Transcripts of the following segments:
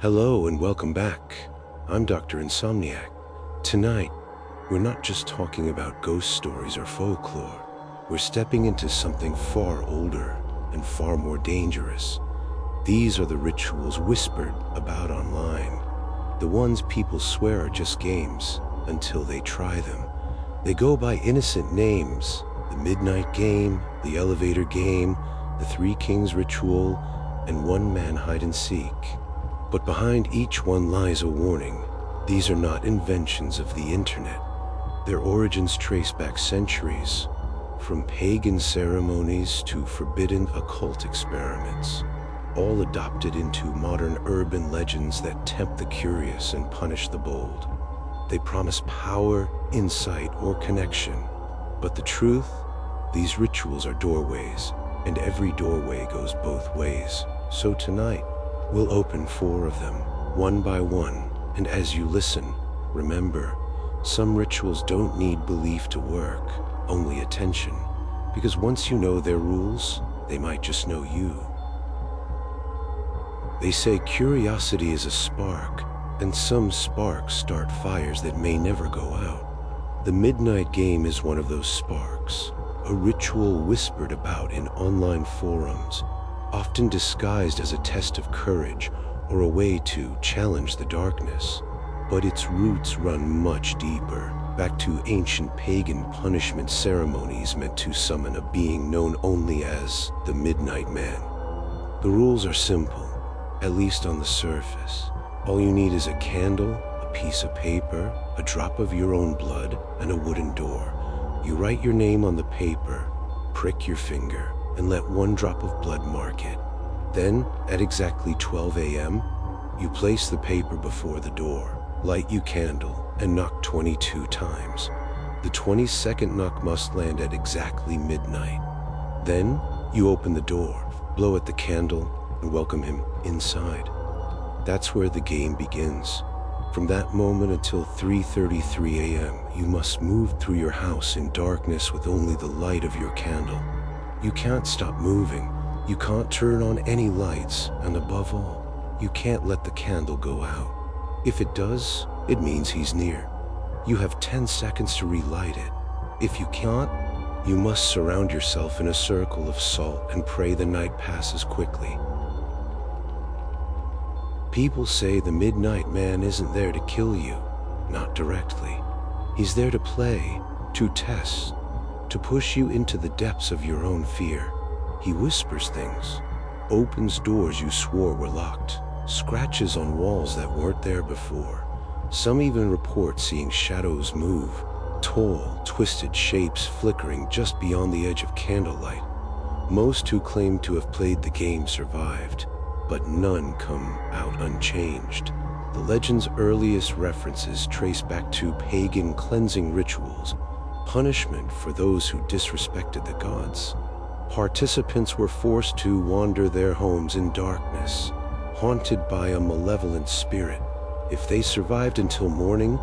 Hello and welcome back. I'm Dr. Insomniac. Tonight, we're not just talking about ghost stories or folklore. We're stepping into something far older and far more dangerous. These are the rituals whispered about online. The ones people swear are just games until they try them. They go by innocent names: the Midnight Game, the Elevator Game, the Three Kings Ritual, and One Man Hide and Seek. But behind each one lies a warning. These are not inventions of the internet. Their origins trace back centuries, from pagan ceremonies to forbidden occult experiments, all adopted into modern urban legends that tempt the curious and punish the bold. They promise power, insight, or connection. But the truth? These rituals are doorways, and every doorway goes both ways. So tonight, we'll open 4 of them, one by one, and as you listen, remember, some rituals don't need belief to work, only attention, because once you know their rules, they might just know you. They say curiosity is a spark, and some sparks start fires that may never go out. The Midnight Game is one of those sparks, a ritual whispered about in online forums, often disguised as a test of courage or a way to challenge the darkness. But its roots run much deeper, back to ancient pagan punishment ceremonies meant to summon a being known only as the Midnight Man. The rules are simple, at least on the surface. All you need is a candle, a piece of paper, a drop of your own blood, and a wooden door. You write your name on the paper, prick your finger, and let 1 drop of blood mark it. Then, at exactly 12 a.m., you place the paper before the door, light your candle, and knock 22 times. The 22nd knock must land at exactly midnight. Then, you open the door, blow at the candle, and welcome him inside. That's where the game begins. From that moment until 3:33 a.m., you must move through your house in darkness with only the light of your candle. You can't stop moving, you can't turn on any lights, and above all, you can't let the candle go out. If it does, it means he's near. You have 10 seconds to relight it. If you can't, you must surround yourself in a circle of salt and pray the night passes quickly. People say the Midnight Man isn't there to kill you, not directly. He's there to play, to test, to push you into the depths of your own fear. He whispers things, opens doors you swore were locked, scratches on walls that weren't there before. Some even report seeing shadows move, tall, twisted shapes flickering just beyond the edge of candlelight. Most who claim to have played the game survived, but none come out unchanged. The legend's earliest references trace back to pagan cleansing rituals, punishment for those who disrespected the gods. Participants were forced to wander their homes in darkness, haunted by a malevolent spirit. If they survived until morning,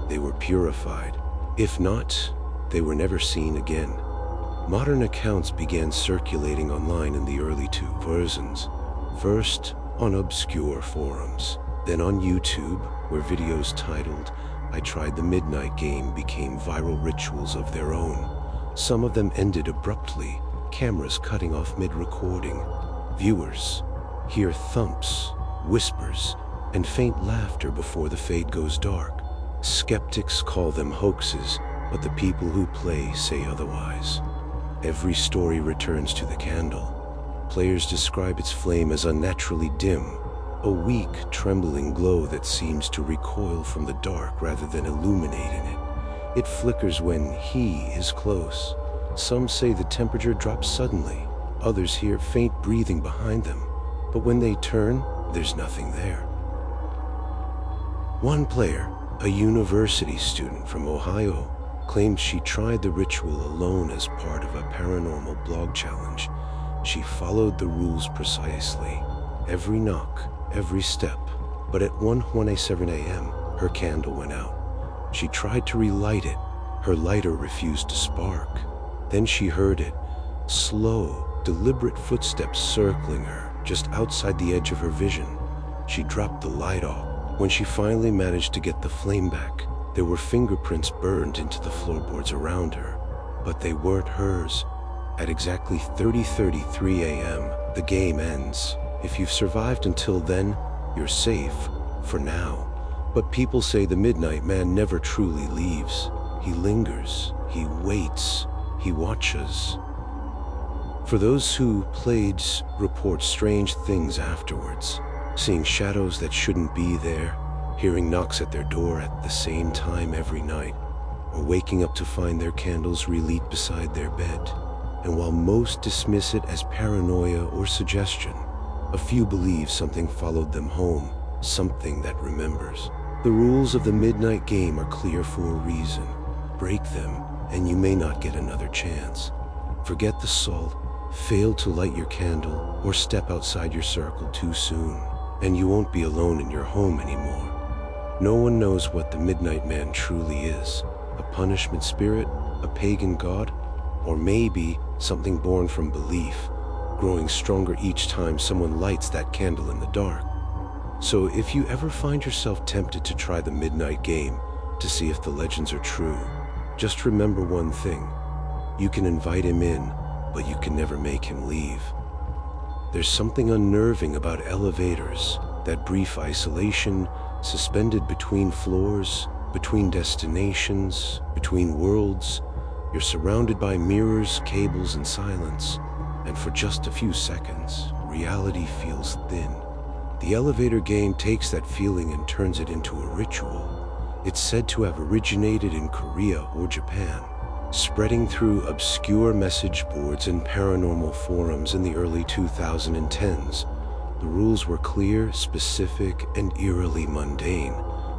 they were purified. If not, they were never seen again. Modern accounts began circulating online in the early 2 versions. First on obscure forums, then on YouTube, where videos titled "I Tried the Midnight Game" became viral rituals of their own. Some of them ended abruptly, cameras cutting off mid-recording. Viewers hear thumps, whispers, and faint laughter before the fade goes dark. Skeptics call them hoaxes, but the people who play say otherwise. Every story returns to the candle. Players describe its flame as unnaturally dim, a weak, trembling glow that seems to recoil from the dark rather than illuminating it. It flickers when he is close. Some say the temperature drops suddenly. Others hear faint breathing behind them. But when they turn, there's nothing there. One player, a university student from Ohio, claimed she tried the ritual alone as part of a paranormal blog challenge. She followed the rules precisely, every knock, every step, but at 1:27 a.m., her candle went out. She tried to relight it. Her lighter refused to spark. Then she heard it, slow, deliberate footsteps circling her just outside the edge of her vision. She dropped the light off. When she finally managed to get the flame back, there were fingerprints burned into the floorboards around her, but they weren't hers. At exactly 30:33 a.m., the game ends. If you've survived until then, you're safe, for now. But people say the Midnight Man never truly leaves. He lingers, he waits, he watches. For those who played, report strange things afterwards, seeing shadows that shouldn't be there, hearing knocks at their door at the same time every night, or waking up to find their candles relit beside their bed. And while most dismiss it as paranoia or suggestion, a few believe something followed them home, something that remembers. The rules of the Midnight Game are clear for a reason. Break them, and you may not get another chance. Forget the salt, fail to light your candle, or step outside your circle too soon, and you won't be alone in your home anymore. No one knows what the Midnight Man truly is. A punishment spirit, a pagan god, or maybe something born from belief, growing stronger each time someone lights that candle in the dark. So if you ever find yourself tempted to try the Midnight Game to see if the legends are true, just remember one thing. You can invite him in, but you can never make him leave. There's something unnerving about elevators, that brief isolation, suspended between floors, between destinations, between worlds. You're surrounded by mirrors, cables, and silence, and for just a few seconds, reality feels thin. The elevator game takes that feeling and turns it into a ritual. It's said to have originated in Korea or Japan, spreading through obscure message boards and paranormal forums in the early 2010s. The rules were clear, specific, and eerily mundane,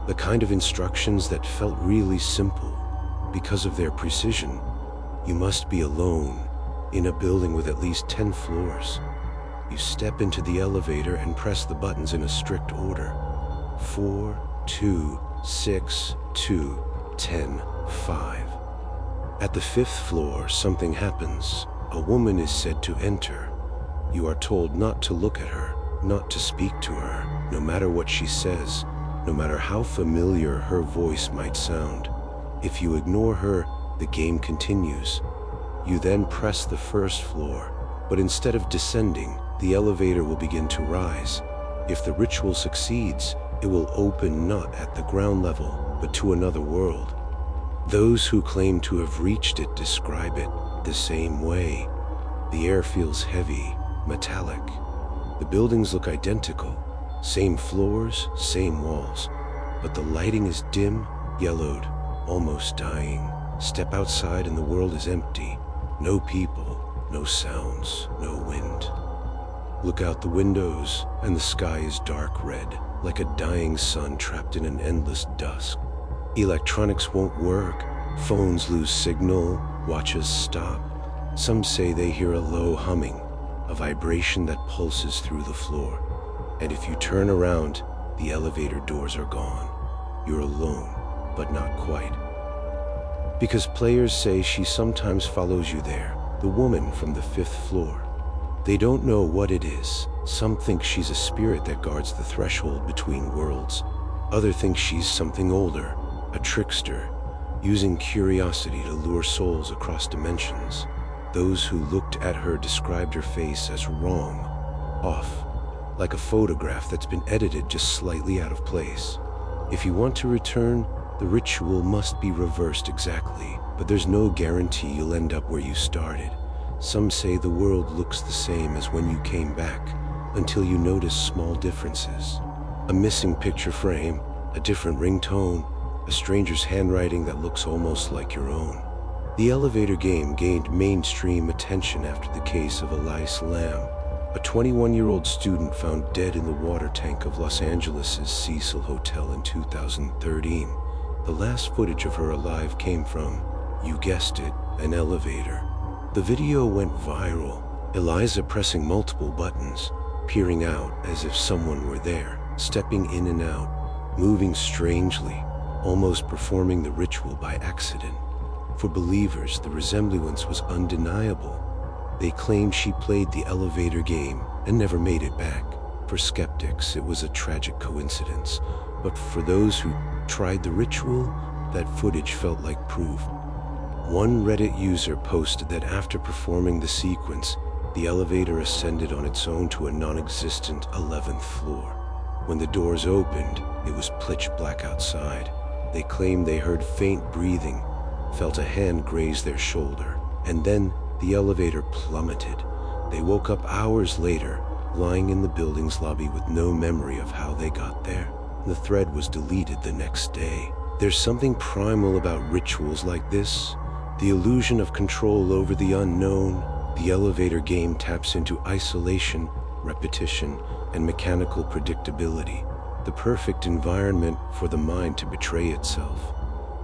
the kind of instructions that felt really simple. Because of their precision, you must be alone, in a building with at least 10 floors. You step into the elevator and press the buttons in a strict order. 4, 2, 6, 2, 10, 5. At the 5th floor, something happens. A woman is said to enter. You are told not to look at her, not to speak to her, no matter what she says, no matter how familiar her voice might sound. If you ignore her, the game continues. You then press the 1st floor, but instead of descending, the elevator will begin to rise. If the ritual succeeds, it will open not at the ground level, but to another world. Those who claim to have reached it describe it the same way. The air feels heavy, metallic. The buildings look identical, same floors, same walls, but the lighting is dim, yellowed, almost dying. Step outside and the world is empty. No people, no sounds, no wind. Look out the windows, and the sky is dark red, like a dying sun trapped in an endless dusk. Electronics won't work, phones lose signal, watches stop. Some say they hear a low humming, a vibration that pulses through the floor. And if you turn around, the elevator doors are gone. You're alone, but not quite. Because players say she sometimes follows you there, the woman from the 5th floor. They don't know what it is. Some think she's a spirit that guards the threshold between worlds. Others think she's something older, a trickster, using curiosity to lure souls across dimensions. Those who looked at her described her face as wrong, off, like a photograph that's been edited just slightly out of place. If you want to return, the ritual must be reversed exactly, but there's no guarantee you'll end up where you started. Some say the world looks the same as when you came back, until you notice small differences. A missing picture frame, a different ringtone, a stranger's handwriting that looks almost like your own. The elevator game gained mainstream attention after the case of Elise Lam, a 21-year-old student found dead in the water tank of Los Angeles' Cecil Hotel in 2013. The last footage of her alive came from, you guessed it, an elevator. The video went viral, Eliza pressing multiple buttons, peering out as if someone were there, stepping in and out, moving strangely, almost performing the ritual by accident. For believers, the resemblance was undeniable. They claimed she played the elevator game and never made it back. For skeptics, it was a tragic coincidence, but for those who tried the ritual, that footage felt like proof. One Reddit user posted that after performing the sequence, the elevator ascended on its own to a non-existent 11th floor. When the doors opened, it was pitch black outside. They claimed they heard faint breathing, felt a hand graze their shoulder, and then the elevator plummeted. They woke up hours later, lying in the building's lobby with no memory of how they got there. The thread was deleted the next day. There's something primal about rituals like this. The illusion of control over the unknown. The elevator game taps into isolation, repetition, and mechanical predictability. The perfect environment for the mind to betray itself.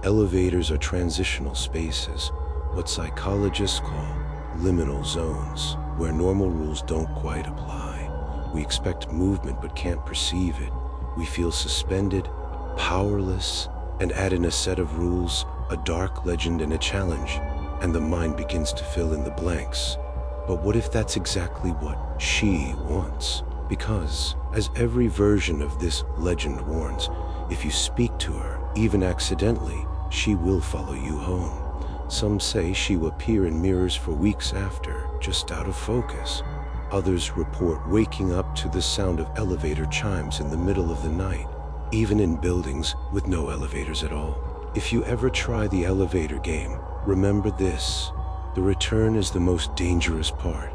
Elevators are transitional spaces, what psychologists call liminal zones, where normal rules don't quite apply. We expect movement but can't perceive it. We feel suspended, powerless, and add in a set of rules, a dark legend and a challenge, and the mind begins to fill in the blanks. But what if that's exactly what she wants? Because, as every version of this legend warns, if you speak to her, even accidentally, she will follow you home. Some say she will appear in mirrors for weeks after, just out of focus. Others report waking up to the sound of elevator chimes in the middle of the night, even in buildings with no elevators at all. If you ever try the elevator game, remember this: the return is the most dangerous part.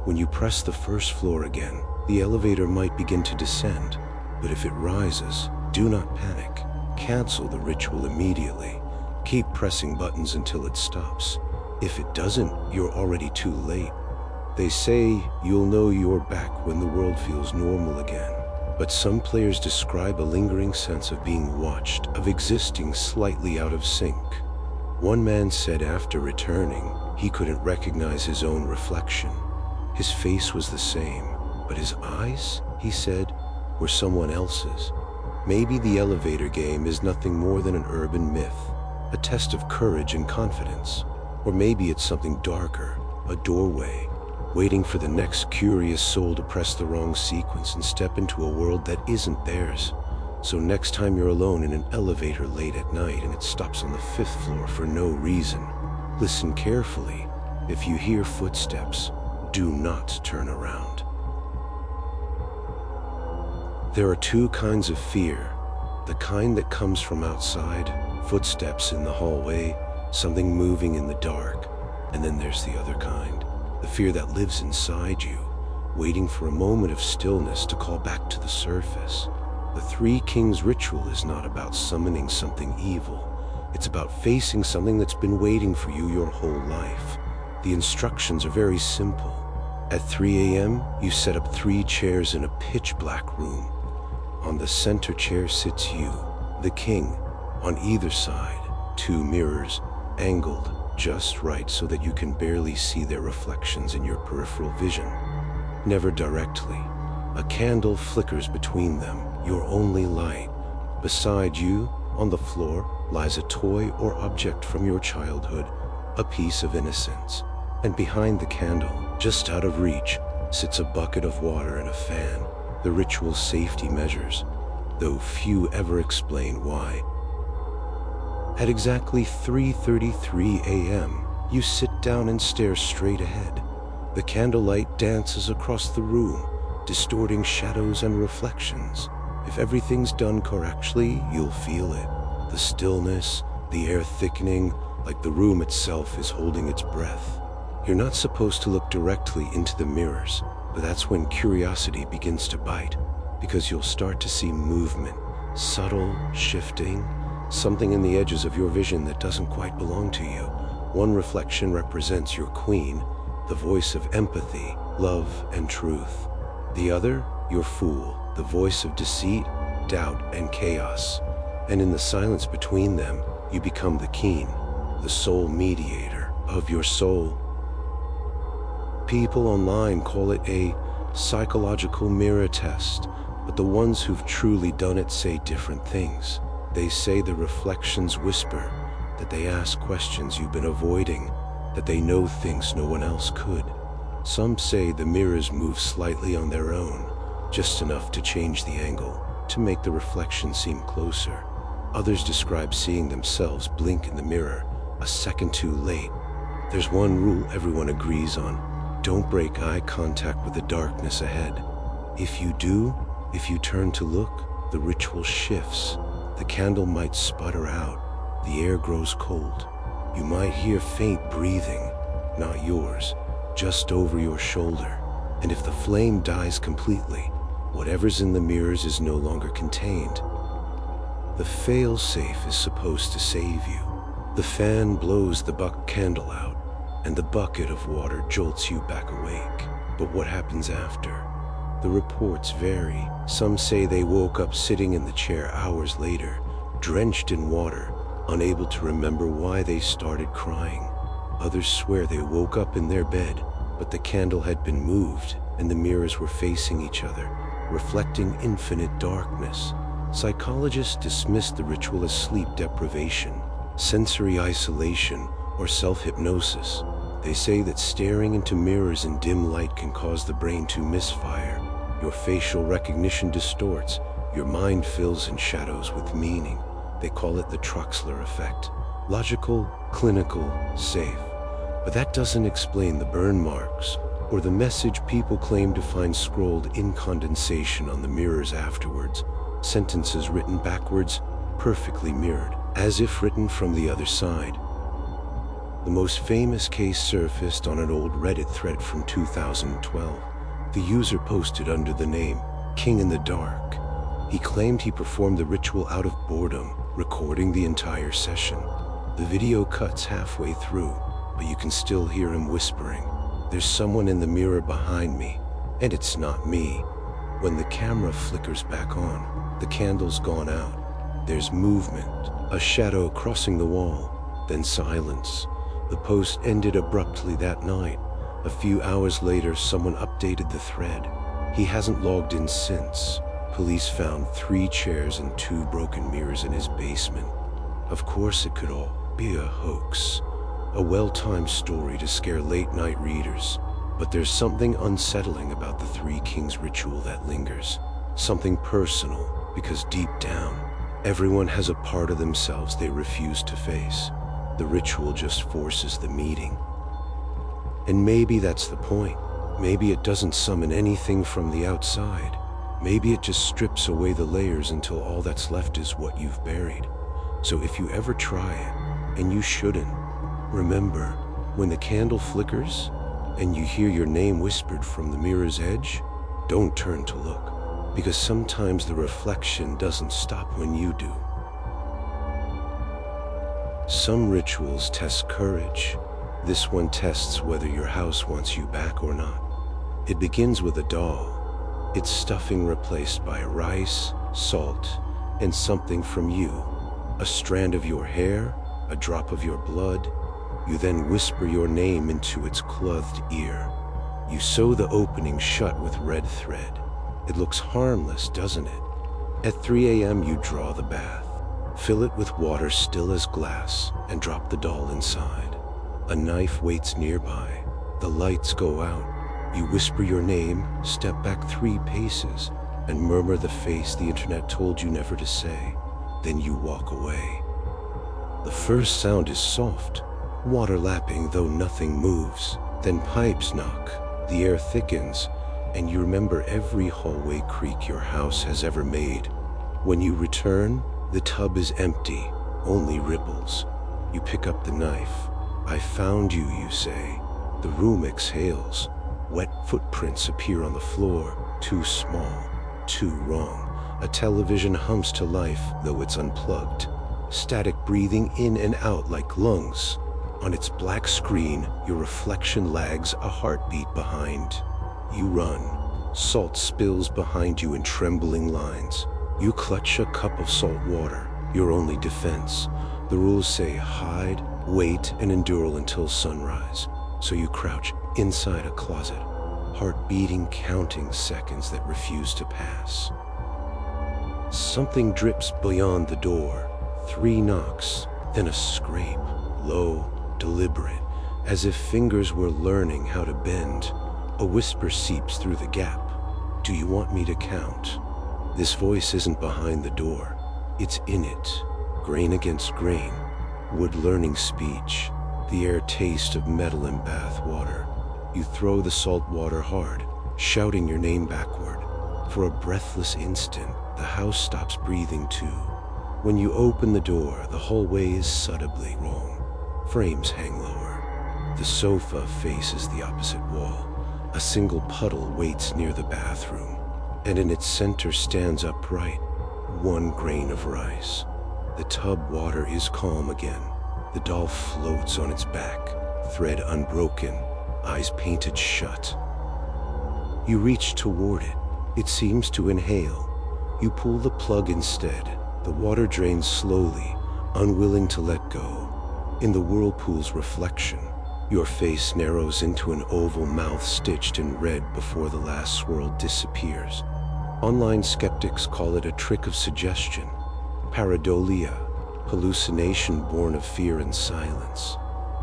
When you press the first floor again, the elevator might begin to descend, but if it rises, do not panic. Cancel the ritual immediately. Keep pressing buttons until it stops. If it doesn't, you're already too late. They say you'll know you're back when the world feels normal again. But some players describe a lingering sense of being watched, of existing slightly out of sync. One man said after returning, he couldn't recognize his own reflection. His face was the same, but his eyes, he said, were someone else's. Maybe the elevator game is nothing more than an urban myth, a test of courage and confidence. Or maybe it's something darker, a doorway, waiting for the next curious soul to press the wrong sequence and step into a world that isn't theirs. So next time you're alone in an elevator late at night and it stops on the 5th floor for no reason, listen carefully. If you hear footsteps, do not turn around. There are two kinds of fear. The kind that comes from outside, footsteps in the hallway, something moving in the dark. And then there's the other kind, the fear that lives inside you, waiting for a moment of stillness to call back to the surface. The Three Kings ritual is not about summoning something evil. It's about facing something that's been waiting for you your whole life. The instructions are very simple. At 3 a.m., you set up 3 chairs in a pitch-black room. On the center chair sits you, the king. On either side, 2 mirrors, angled just right so that you can barely see their reflections in your peripheral vision. Never directly. A candle flickers between them, your only light. Beside you, on the floor, lies a toy or object from your childhood, a piece of innocence. And behind the candle, just out of reach, sits a bucket of water and a fan, the ritual's safety measures, though few ever explain why. At exactly 3:33 a.m., you sit down and stare straight ahead. The candlelight dances across the room, distorting shadows and reflections. If everything's done correctly, you'll feel it. The stillness, the air thickening, like the room itself is holding its breath. You're not supposed to look directly into the mirrors, but that's when curiosity begins to bite, because you'll start to see movement, subtle, shifting, something in the edges of your vision that doesn't quite belong to you. One reflection represents your queen, the voice of empathy, love, and truth. The other, your fool, the voice of deceit, doubt, and chaos. And in the silence between them, you become the king, the sole mediator of your soul. People online call it a psychological mirror test, but the ones who've truly done it say different things. They say the reflections whisper, that they ask questions you've been avoiding, that they know things no one else could. Some say the mirrors move slightly on their own, just enough to change the angle, to make the reflection seem closer. Others describe seeing themselves blink in the mirror a second too late. There's one rule everyone agrees on: don't break eye contact with the darkness ahead. If you do, if you turn to look, the ritual shifts. The candle might sputter out, the air grows cold. You might hear faint breathing, not yours, just over your shoulder. And if the flame dies completely, whatever's in the mirrors is no longer contained. The fail-safe is supposed to save you. The fan blows the buck candle out, and the bucket of water jolts you back awake. But what happens after? The reports vary. Some say they woke up sitting in the chair hours later, drenched in water, unable to remember why they started crying. Others swear they woke up in their bed, but the candle had been moved, and the mirrors were facing each other, reflecting infinite darkness. Psychologists dismiss the ritual as sleep deprivation, sensory isolation, or self-hypnosis. They say that staring into mirrors in dim light can cause the brain to misfire. Your facial recognition distorts, your mind fills in shadows with meaning. They call it the Troxler effect. Logical, clinical, safe. But that doesn't explain the burn marks, or the message people claim to find scrolled in condensation on the mirrors afterwards. Sentences written backwards, perfectly mirrored, as if written from the other side. The most famous case surfaced on an old Reddit thread from 2012. The user posted under the name King in the Dark. He claimed he performed the ritual out of boredom, recording the entire session. The video cuts halfway through, but you can still hear him whispering, "There's someone in the mirror behind me, and it's not me." When the camera flickers back on, the candle's gone out. There's movement, a shadow crossing the wall, then silence. The post ended abruptly that night. A few hours later, someone updated the thread. He hasn't logged in since. Police found 3 chairs and 2 broken mirrors in his basement. Of course it could all be a hoax, a well-timed story to scare late-night readers. But there's something unsettling about the Three Kings ritual that lingers. Something personal, because deep down, everyone has a part of themselves they refuse to face. The ritual just forces the meeting. And maybe that's the point. Maybe it doesn't summon anything from the outside. Maybe it just strips away the layers until all that's left is what you've buried. So if you ever try it, and you shouldn't, remember, when the candle flickers, and you hear your name whispered from the mirror's edge, don't turn to look, because sometimes the reflection doesn't stop when you do. Some rituals test courage. This one tests whether your house wants you back or not. It begins with a doll, its stuffing replaced by rice, salt, and something from you. A strand of your hair, a drop of your blood. You then whisper your name into its clothed ear. You sew the opening shut with red thread. It looks harmless, doesn't it? At 3 a.m. you draw the bath. Fill it with water still as glass and drop the doll inside. A knife waits nearby. The lights go out. You whisper your name, step back 3 paces, and murmur the face the internet told you never to say. Then you walk away. The first sound is soft, water lapping though nothing moves. Then pipes knock, the air thickens, and you remember every hallway creak your house has ever made. When you return, the tub is empty, only ripples. You pick up the knife. I found you, you say. The room exhales. Wet footprints appear on the floor, too small, too wrong. A television hums to life, though it's unplugged. Static breathing in and out like lungs. On its black screen, your reflection lags a heartbeat behind. You run. Salt spills behind you in trembling lines. You clutch a cup of salt water, your only defense. The rules say hide, wait, and endure until sunrise. So you crouch inside a closet, heart beating, counting seconds that refuse to pass. Something drips beyond the door. 3 knocks, then a scrape, low, deliberate, as if fingers were learning how to bend. A whisper seeps through the gap. Do you want me to count? This voice isn't behind the door. It's in it. Grain against grain. Wood learning speech. The air taste of metal in bath water. You throw the salt water hard, shouting your name backward. For a breathless instant, the house stops breathing too. When you open the door, the hallway is subtly wrong. Frames hang lower. The sofa faces the opposite wall. A single puddle waits near the bathroom, and in its center stands upright, one grain of rice. The tub water is calm again. The doll floats on its back, thread unbroken, eyes painted shut. You reach toward it. It seems to inhale. You pull the plug instead. The water drains slowly, unwilling to let go. In the whirlpool's reflection, your face narrows into an oval mouth stitched in red before the last swirl disappears. Online skeptics call it a trick of suggestion, pareidolia, hallucination born of fear and silence.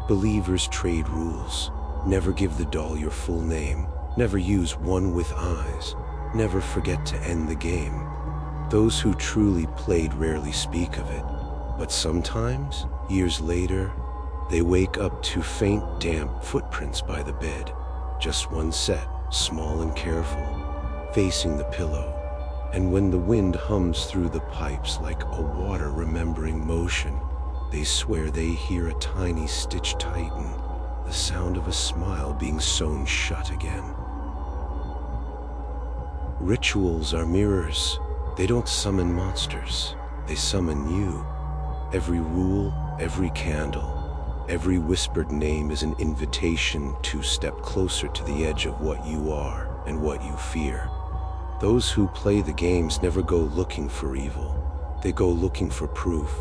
Believers trade rules. Never give the doll your full name. Never use one with eyes. Never forget to end the game. Those who truly played rarely speak of it, but sometimes, years later, they wake up to faint, damp footprints by the bed. Just one set, small and careful, facing the pillow. And when the wind hums through the pipes like a water remembering motion, they swear they hear a tiny stitch tighten, the sound of a smile being sewn shut again. Rituals are mirrors. They don't summon monsters. They summon you. Every rule, every candle, every whispered name is an invitation to step closer to the edge of what you are and what you fear. Those who play the games never go looking for evil. They go looking for proof,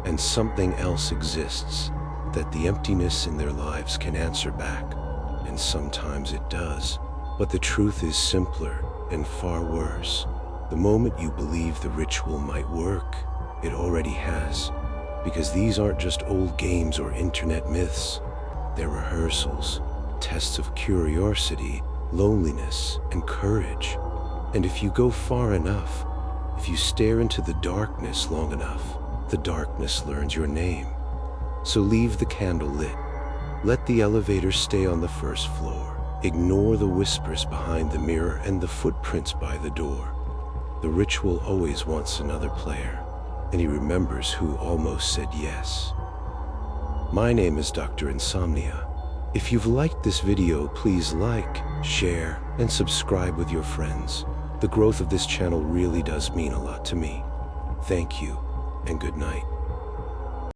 and something else exists that the emptiness in their lives can answer back, and sometimes it does. But the truth is simpler and far worse. The moment you believe the ritual might work, it already has, because these aren't just old games or internet myths. They're rehearsals, tests of curiosity, loneliness, and courage. And if you go far enough, if you stare into the darkness long enough, the darkness learns your name. So leave the candle lit. Let the elevator stay on the first floor. Ignore the whispers behind the mirror and the footprints by the door. The ritual always wants another player, and he remembers who almost said yes. My name is Dr. Insomnia. If you've liked this video, please like, share, and subscribe with your friends. The growth of this channel really does mean a lot to me. Thank you, and good night.